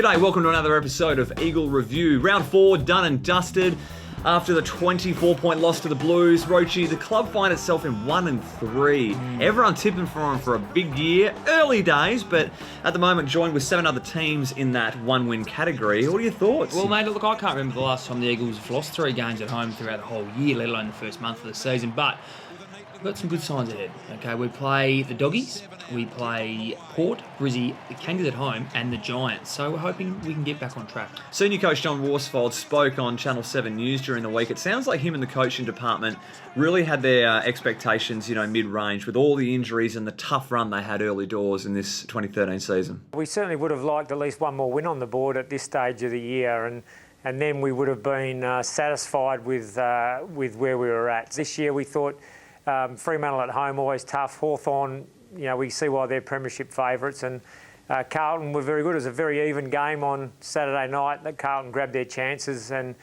G'day, welcome to another episode of Eagle Review. Round 4, done and dusted. After the 24-point loss to the Blues, Rochi, the club find itself in 1-3. Everyone tipping for them for a big year. Early days, but at the moment joined with 7 other teams in that one-win category. What are your thoughts? Well, mate, look, I can't remember the last time the Eagles have lost 3 games at home throughout the whole year, let alone the first month of the season. But we've got some good signs ahead. Okay, we play the Doggies, we play Port, Brizzy, the Kangas at home, and the Giants. So we're hoping we can get back on track. Senior coach John Worsfold spoke on Channel 7 News during the week. It sounds like him and the coaching department really had their expectations, mid-range with all the injuries and the tough run they had early doors in this 2013 season. We certainly would have liked at least one more win on the board at this stage of the year, and then we would have been satisfied with where we were at. This year we thought Fremantle at home, always tough. Hawthorn, we see why they're premiership favourites, and Carlton were very good. It was a very even game on Saturday night that Carlton grabbed their chances and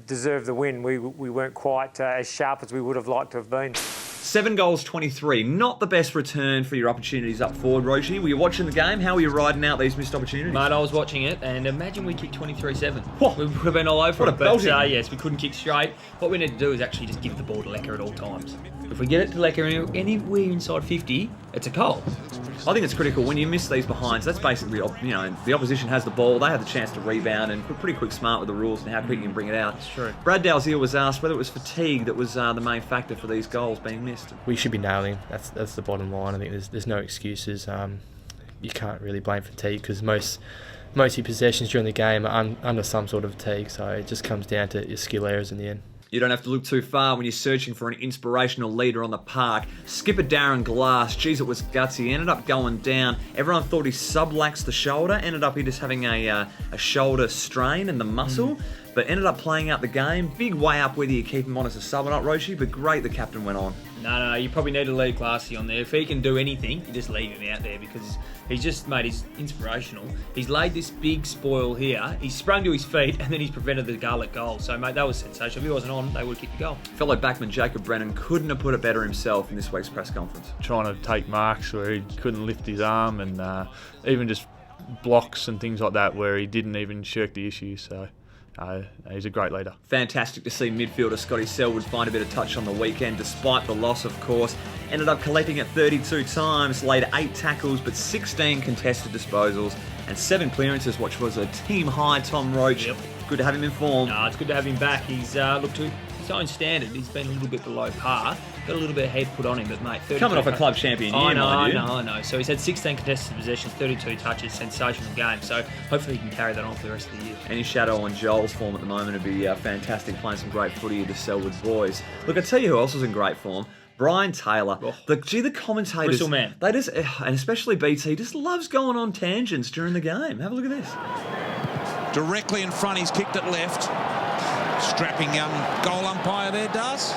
deserved the win. We weren't quite as sharp as we would have liked to have been. 7 goals, 23. Not the best return for your opportunities up forward, Rochi. Were you watching the game? How were you riding out these missed opportunities? Mate, I was watching it, and imagine we kicked 23-7. We would have been all over it. But yes, we couldn't kick straight. What we need to do is actually just give the ball to Lecker at all times. If we get it to Lecker anywhere inside 50, it's a goal. I think it's critical when you miss these behinds. That's basically, the opposition has the ball, they have the chance to rebound, and we're pretty quick smart with the rules and how quick you can bring it out. That's true. Brad Dalziel was asked whether it was fatigue that was the main factor for these goals being missed. We should be nailing. That's the bottom line. I think there's no excuses. You can't really blame fatigue because most of your possessions during the game are under some sort of fatigue. So it just comes down to your skill errors in the end. You don't have to look too far when you're searching for an inspirational leader on the park. Skipper Darren Glass, geez, it was gutsy. Ended up going down. Everyone thought he subluxed the shoulder. Ended up he just having a shoulder strain in the muscle. But ended up playing out the game. Big way up whether you keep him on as a sub or not, Rochi, but great the captain went on. No, you probably need to leave Classy on there. If he can do anything, you just leave him out there because he's inspirational. He's laid this big spoil here. He's sprung to his feet and then he's prevented the garlic goal. So, mate, that was sensational. If he wasn't on, they would have kicked the goal. Fellow backman Jacob Brennan couldn't have put it better himself in this week's press conference. Trying to take marks where he couldn't lift his arm and even just blocks and things like that where he didn't even shirk the issue. So he's a great leader. Fantastic to see midfielder Scott Selwood find a bit of touch on the weekend despite the loss, of course. Ended up collecting it 32 times, laid 8 tackles but 16 contested disposals and 7 clearances, which was a team high. Tom Roach, Yep. Good to have him in form. No, it's good to have him back. He's looked to his own standard. He's been a little bit below par. Got a little bit of head put on him, but mate, Coming off a club champion year, I know. So he's had 16 contested possessions, 32 touches, sensational game. So hopefully he can carry that on for the rest of the year. Any shadow on Joel's form at the moment would be fantastic, playing some great footy with the Selwood boys. Look, I tell you who else was in great form. Brian Taylor. Oh. The commentators, Bristol man. They just, and especially BT, just loves going on tangents during the game. Have a look at this. Directly in front, he's kicked it left. Strapping young goal umpire there, does.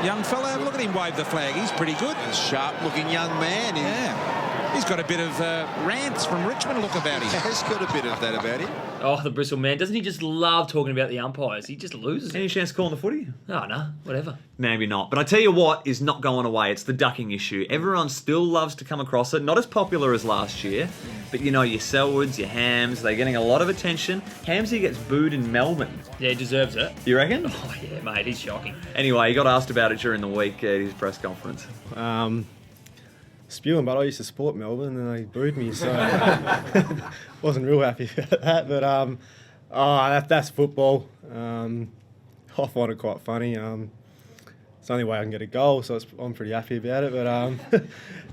Young fella, look at him wave the flag. He's pretty good. Sharp-looking young man. Yeah. He's got a bit of rants from Richmond look about him. He's got a bit of that about him. Oh, the Bristol man. Doesn't he just love talking about the umpires? He just loses it. Any chance of calling the footy? Oh, no, whatever. Maybe not. But I tell you what is not going away. It's the ducking issue. Everyone still loves to come across it. Not as popular as last year. But, your Selwoods, your Hams, they're getting a lot of attention. Hamsy gets booed in Melbourne. Yeah, he deserves it. You reckon? Oh, yeah, mate, he's shocking. Anyway, he got asked about it during the week at his press conference. Spewing, but I used to support Melbourne and they booed me, so wasn't real happy about that. But that's football. I find it quite funny. It's the only way I can get a goal, so I'm pretty happy about it.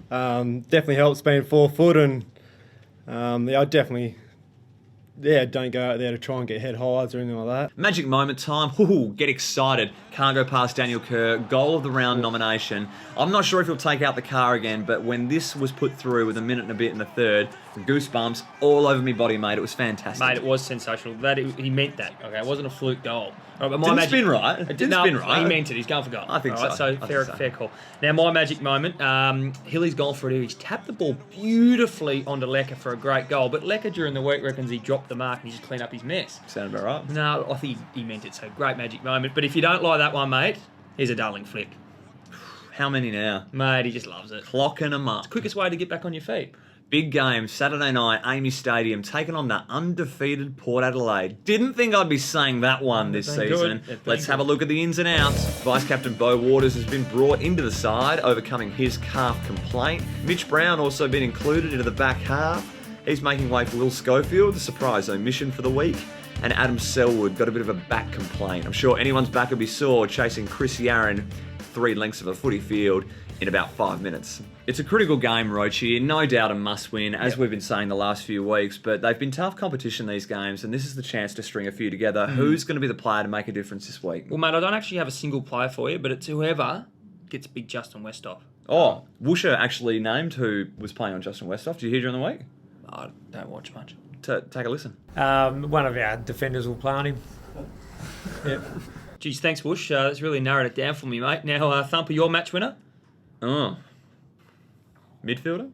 But definitely helps being 4 foot, and I definitely. Yeah, don't go out there to try and get head highs or anything like that. Magic moment time. Ooh, get excited. Can't go past Daniel Kerr. Goal of the round nomination. I'm not sure if he'll take out the car again, but when this was put through with a minute and a bit in the third, goosebumps all over me body, mate. It was fantastic. Mate, it was sensational. He meant that. Okay, it wasn't a fluke goal. Right, but Didn't spin right. It didn't spin right. He meant it. He's going for goal. I think so. So fair call. Now, my magic moment. Hilly's gone for it. He's tapped the ball beautifully onto Lecker for a great goal. But Lecker during the week reckons he dropped the mark and he just cleaned up his mess. Sounded about right. No, I think he meant it. So great magic moment. But if you don't like that one, mate, here's a darling flick. How many now? Mate, he just loves it. Clocking them up. Quickest way to get back on your feet. Big game, Saturday night, Amy Stadium, taking on the undefeated Port Adelaide. Didn't think I'd be saying that one this season. Let's have a look at the ins and outs. Vice-Captain Beau Waters has been brought into the side, overcoming his calf complaint. Mitch Brown also been included into the back half. He's making way for Will Schofield, the surprise omission for the week. And Adam Selwood got a bit of a back complaint. I'm sure anyone's back will be sore chasing Chris Yarran 3 lengths of a footy field in about 5 minutes. It's a critical game, Rochi, no doubt a must-win, as we've been saying the last few weeks, but they've been tough competition, these games, and this is the chance to string a few together. Who's going to be the player to make a difference this week? Well, mate, I don't actually have a single player for you, but it's whoever gets big Justin Westhoff. Oh, Woosha actually named who was playing on Justin Westhoff. Did you hear during the week? I don't watch much. Take a listen. One of our defenders will play on him. Yep. Geez, thanks, Woosh. That's really narrowed it down for me, mate. Now, Thumper, your match winner? Oh. Midfielder?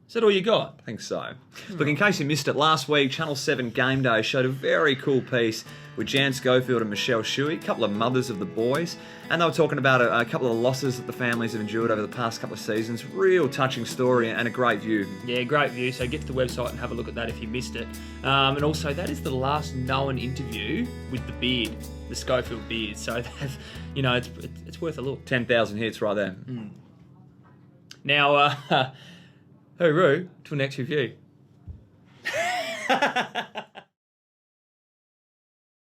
Is that all you got? I think so. Look, in case you missed it, last week, Channel 7 Game Day showed a very cool piece with Jan Schofield and Michelle Shuey, a couple of mothers of the boys, and they were talking about a couple of losses that the families have endured over the past couple of seasons. Real touching story and a great view. Yeah, great view. So get to the website and have a look at that if you missed it. And also, that is the last known interview with the beard, the Schofield beard. So, it's worth a look. 10,000 hits right there. Now, hooroo, till next review.